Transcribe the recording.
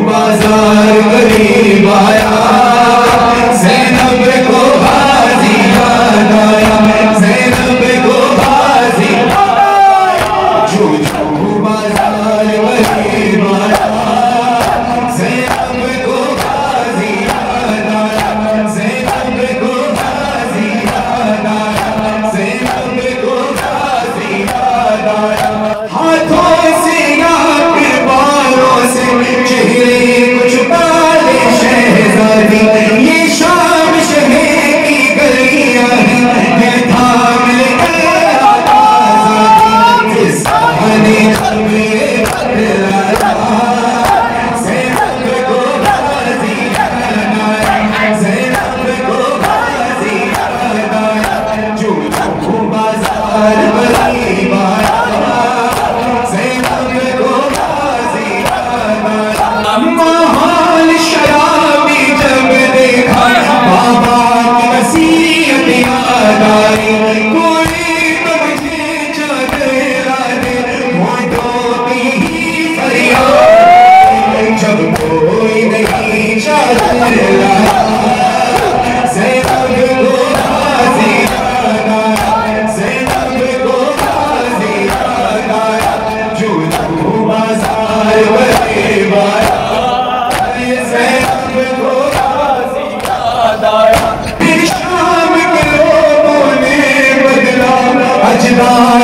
बाजार करीब आया, ज़ैनब को गाज़ी याद आया, ज़ैनब को गाज़ी जो बाजार करीब आया, ज़ैनब को गाज़ी याद आया, ज़ैनब को गाज़ी याद आया, ज़ैनब को गाज़ी याद आया। हाथों से या फिर बालों से चेहरे कुछ पाले शहज़ादी, ये शाम शहर की गलियां हैं, थाम ले आज़ादी, इस बहाने हमें बदलाया, ज़ैनब को गाज़ी याद आया, ज़ैनब को गाज़ी याद आया, जो बाजार करीब आया, ज़ैनब को गाज़ी याद आया। माहौल शराबी जब देखा, बाबा की नसीहत याद आई, कोई तो मुझे चादर दे, होठों की ही फरियाद, जब कोई नहीं चादर लाया, ज़ैनब को गाज़ी याद आया, ज़ैनब को गाज़ी याद आया, जो बाजार करीब आया, ज़ैनब को गाज़ी याद आया। फिर शाम के लोगों ने बदला अजदार